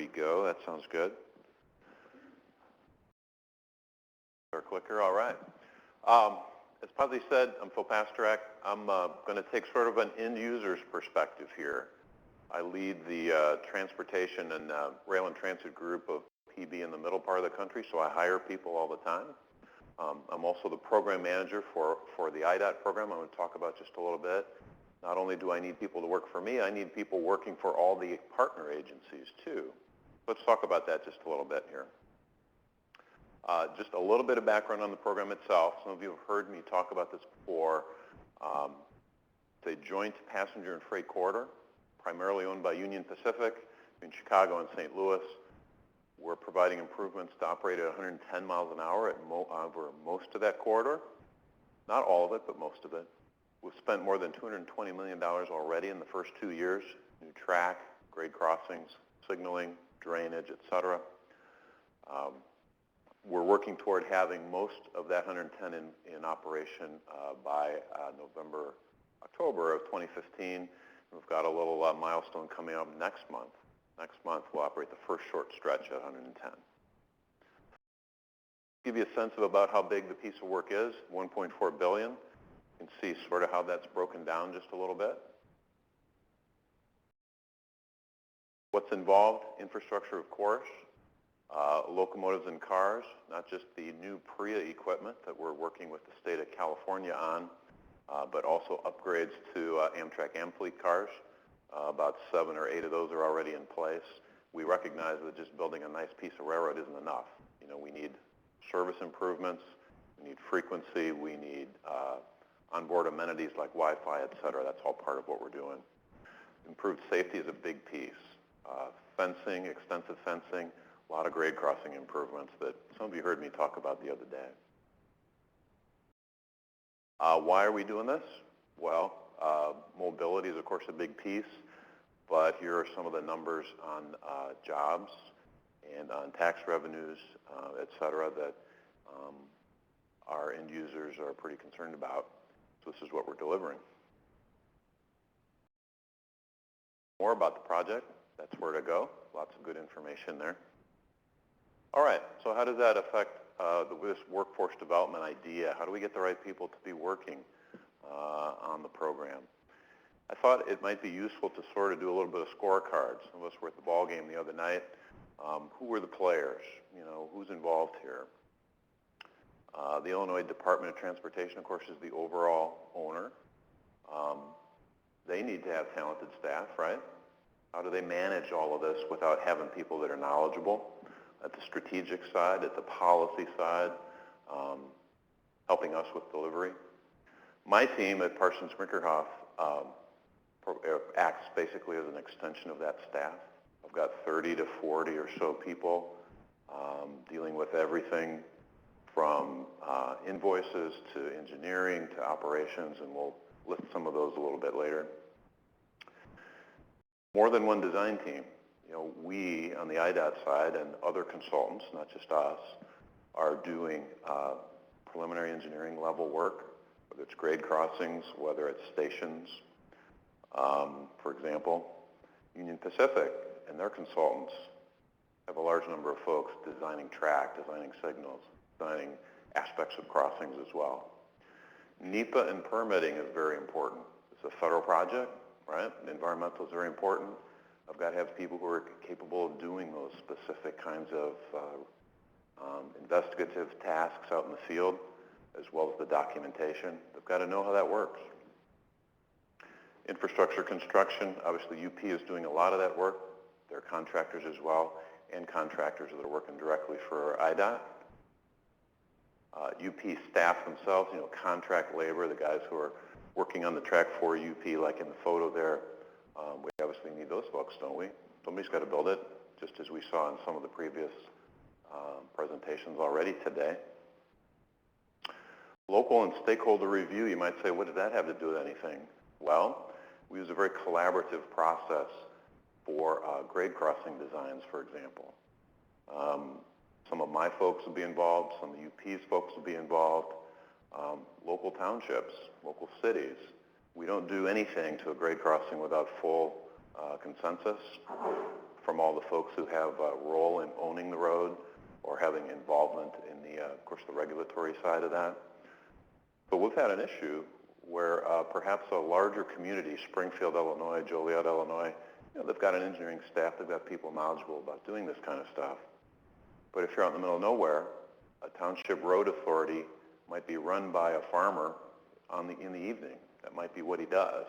we go. That sounds good. Our clicker, all right. As Pazzi said, I'm Phil Pasterak. I'm going to take sort of an end user's perspective here. I lead the transportation and rail and transit group of PB in the middle part of the country, so I hire people all the time. I'm also the program manager for the IDOT program I'm going to talk about just a little bit. Not only do I need people to work for me, I need people working for all the partner agencies too. Let's talk about that just a little bit here. Just a little bit of background on the program itself. Some of you have heard me talk about this before. It's a joint passenger and freight corridor, primarily owned by Union Pacific in Chicago and St. Louis. We're providing improvements to operate at 110 miles an hour over most of that corridor. Not all of it, but most of it. We've spent more than $220 million already in the first 2 years. New track, grade crossings, signaling, drainage, et cetera. We're working toward having most of that 110 in operation by October of 2015. We've got a little milestone coming up next month. Next month, we'll operate the first short stretch at 110. Give you a sense of about how big the piece of work is, $1.4 billion. You can see sort of how that's broken down just a little bit. What's involved? Infrastructure, of course. Locomotives and cars, not just the new PRIA equipment that we're working with the state of California on, but also upgrades to Amtrak Amfleet cars. About 7 or 8 of those are already in place. We recognize that just building a nice piece of railroad isn't enough. You know, we need service improvements, we need frequency, we need onboard amenities like Wi-Fi, et cetera. That's all part of what we're doing. Improved safety is a big piece. Fencing, extensive fencing, a lot of grade crossing improvements that some of you heard me talk about the other day. Why are we doing this? Well, mobility is, of course, a big piece, but here are some of the numbers on jobs and on tax revenues, et cetera, that our end users are pretty concerned about. So this is what we're delivering. More about the project, that's where to go. Lots of good information there. All right, so how does that affect this workforce development idea? How do we get the right people to be working on the program? I thought it might be useful to sort of do a little bit of scorecards. Some of us were at the ball game the other night. Who were the players? You know, who's involved here? The Illinois Department of Transportation, of course, is the overall owner. They need to have talented staff, right? How do they manage all of this without having people that are knowledgeable? At the strategic side, at the policy side, helping us with delivery. My team at Parsons Brinkerhoff acts basically as an extension of that staff. I've got 30 to 40 or so people dealing with everything from invoices to engineering to operations, and we'll list some of those a little bit later. More than one design team. You know, we on the IDOT side and other consultants, not just us, are doing preliminary engineering level work, whether it's grade crossings, whether it's stations. For example, Union Pacific and their consultants have a large number of folks designing track, designing signals, designing aspects of crossings as well. NEPA and permitting is very important. It's a federal project, right? Environmental is very important. I've got to have people who are capable of doing those specific kinds of investigative tasks out in the field, as well as the documentation. They've got to know how that works. Infrastructure construction, obviously UP is doing a lot of that work. They're contractors as well, and contractors that are working directly for IDOT. UP staff themselves, you know, contract labor, the guys who are working on the track for UP, like in the photo there. We obviously need those folks, don't we? Somebody's got to build it, just as we saw in some of the previous presentations already today. Local and stakeholder review, you might say, what does that have to do with anything? Well, we use a very collaborative process for grade crossing designs, for example. Some of my folks will be involved, some of UP's folks will be involved, local townships, local cities. We don't do anything to a grade crossing without full consensus from all the folks who have a role in owning the road or having involvement in the, of course, the regulatory side of that. But we've had an issue where perhaps a larger community, Springfield, Illinois, Joliet, Illinois, they've got an engineering staff, they've got people knowledgeable about doing this kind of stuff. But if you're out in the middle of nowhere, a township road authority might be run by a farmer in the evening. That might be what he does.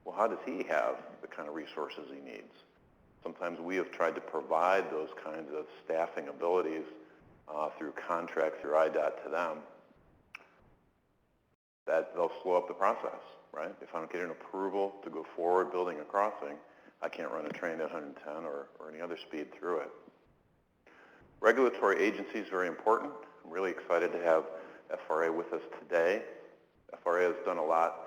Well, how does he have the kind of resources he needs? Sometimes we have tried to provide those kinds of staffing abilities through contract, through IDOT to them. That they'll slow up the process, right? If I don't get an approval to go forward building a crossing, I can't run a train at 110 or any other speed through it. Regulatory agency is very important. I'm really excited to have FRA with us today. FRA has done a lot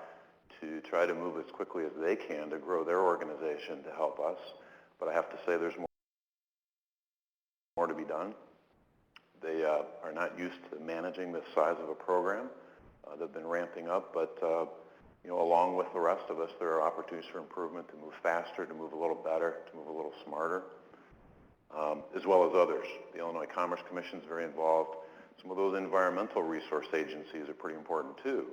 to try to move as quickly as they can to grow their organization to help us. But I have to say there's more to be done. They are not used to managing this size of a program. They've been ramping up, but along with the rest of us, there are opportunities for improvement to move faster, to move a little better, to move a little smarter, as well as others. The Illinois Commerce Commission is very involved. Some of those environmental resource agencies are pretty important too.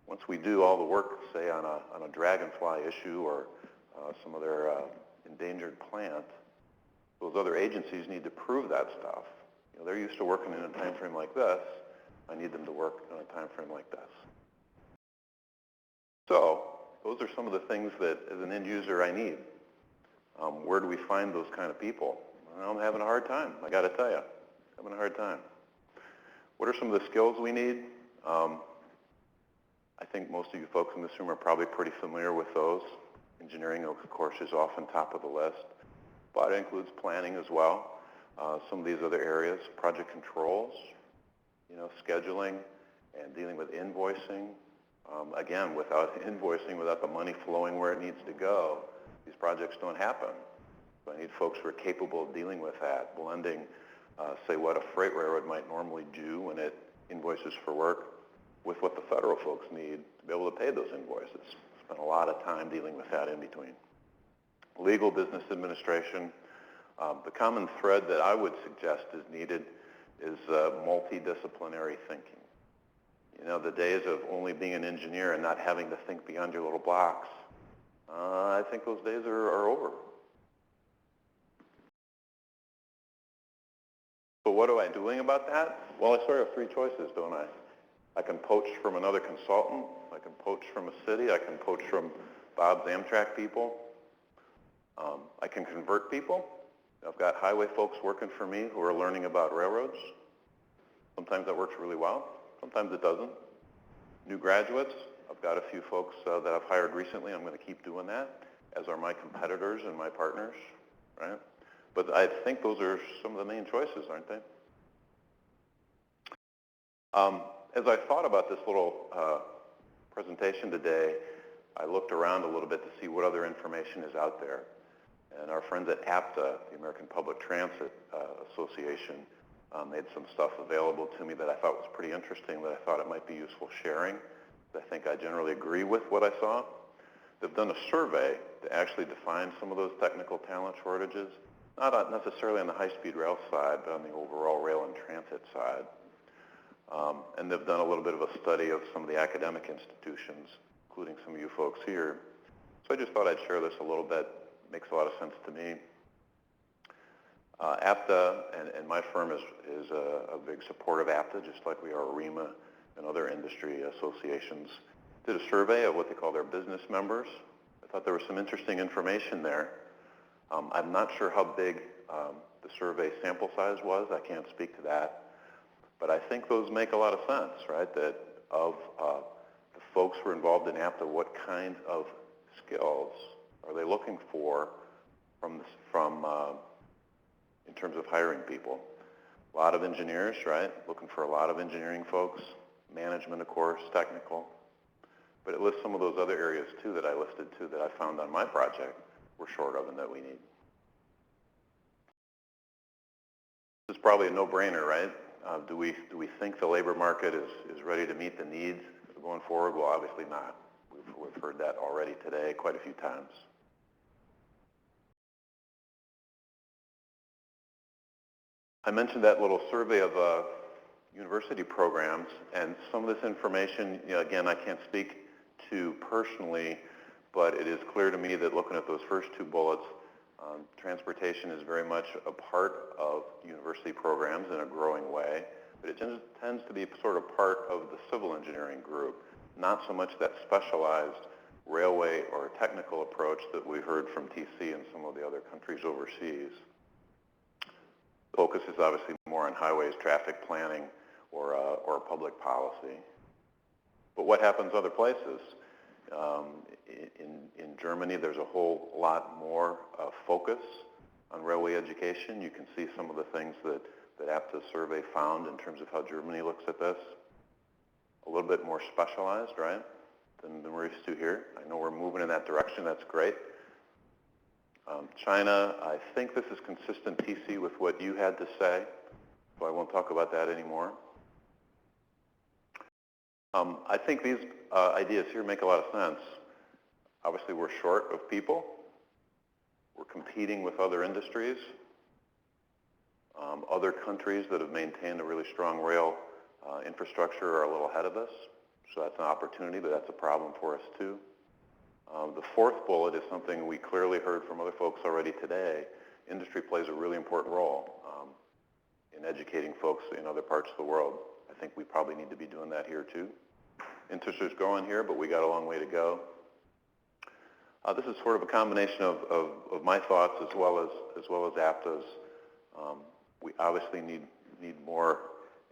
Once we do all the work, say on a dragonfly issue or some other endangered plant, those other agencies need to prove that stuff. They're used to working in a time frame like this. I need them to work on a time frame like this. So those are some of the things that, as an end user, I need. Where do we find those kind of people? Well, I'm having a hard time. I got to tell you, having a hard time. What are some of the skills we need? I think most of you folks in this room are probably pretty familiar with those. Engineering, of course, is often top of the list, but it includes planning as well. Some of these other areas, project controls, scheduling and dealing with invoicing. Again, without invoicing, without the money flowing where it needs to go, these projects don't happen. So I need folks who are capable of dealing with that, blending, say, what a freight railroad might normally do when it invoices for work with what the federal folks need to be able to pay those invoices. Spent a lot of time dealing with that in between. Legal business administration. The common thread that I would suggest is needed is multidisciplinary thinking. The days of only being an engineer and not having to think beyond your little blocks, I think those days are over. So what am I doing about that? Well, I sort of have three choices, don't I? I can poach from another consultant. I can poach from a city. I can poach from Bob's Amtrak people. I can convert people. I've got highway folks working for me who are learning about railroads. Sometimes that works really well. Sometimes it doesn't. New graduates, I've got a few folks that I've hired recently. I'm going to keep doing that, as are my competitors and my partners, right? But I think those are some of the main choices, aren't they? As I thought about this little presentation today, I looked around a little bit to see what other information is out there. And our friends at APTA, the American Public Transit Association, made some stuff available to me that I thought was pretty interesting, that I thought it might be useful sharing. I think I generally agree with what I saw. They've done a survey to actually define some of those technical talent shortages, not necessarily on the high-speed rail side, but on the overall rail and transit side. And they've done a little bit of a study of some of the academic institutions, including some of you folks here. So I just thought I'd share this a little bit. Makes a lot of sense to me. APTA, and my firm is a big supporter of APTA, just like we are REMA and other industry associations. Did a survey of what they call their business members. I thought there was some interesting information there. I'm not sure how big the survey sample size was. I can't speak to that. But I think those make a lot of sense, right? That of the folks who are involved in APTA, what kind of skills are they looking for in terms of hiring people? A lot of engineers, right? Looking for a lot of engineering folks. Management, of course, technical. But it lists some of those other areas, too, that I listed, too, that I found on my project we're short of and that we need. This is probably a no-brainer, right? Do we think the labor market is ready to meet the needs going forward? Well, obviously not. We've heard that already today quite a few times. I mentioned that little survey of university programs, and some of this information, again, I can't speak to personally, but it is clear to me that looking at those first two bullets, transportation is very much a part of university programs in a growing way, but it tends to be sort of part of the civil engineering group, not so much that specialized railway or technical approach that we heard from TC and some of the other countries overseas. Focus is obviously more on highways, traffic planning, or public policy. But what happens other places? In Germany, there's a whole lot more focus on railway education. You can see some of the things that APTA's survey found in terms of how Germany looks at this. A little bit more specialized, right, than we're used to here. I know we're moving in that direction. That's great. China, I think this is consistent, TC, with what you had to say, so I won't talk about that anymore. I think these ideas here make a lot of sense. Obviously, we're short of people. We're competing with other industries. Other countries that have maintained a really strong rail infrastructure are a little ahead of us, so that's an opportunity, but that's a problem for us too. The fourth bullet is something we clearly heard from other folks already today. Industry plays a really important role in educating folks in other parts of the world. I think we probably need to be doing that here too. Interest is growing here, but we got a long way to go. This is sort of a combination of my thoughts as well as APTA's. We obviously need more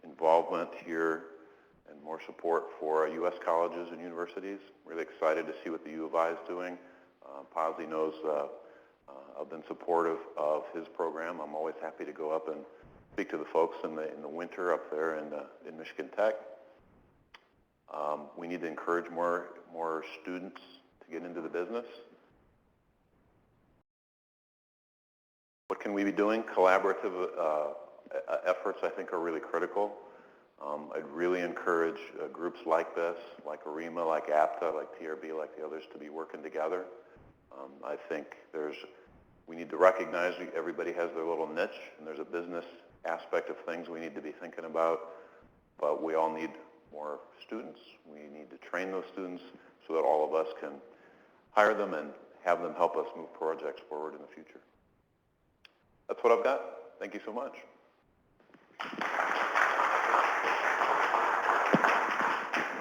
involvement here and more support for U.S. colleges and universities. Really excited to see what the U of I is doing. Pazzi knows I've been supportive of his program. I'm always happy to go up and speak to the folks in the winter up there in Michigan Tech. We need to encourage more students to get into the business. What can we be doing? Collaborative efforts, I think, are really critical. I'd really encourage groups like this, like ARIMA, like APTA, like TRB, like the others, to be working together. I think we need to recognize everybody has their little niche, and there's a business aspect of things we need to be thinking about, but we all need more students. We need to train those students so that all of us can hire them and have them help us move projects forward in the future. That's what I've got. Thank you so much.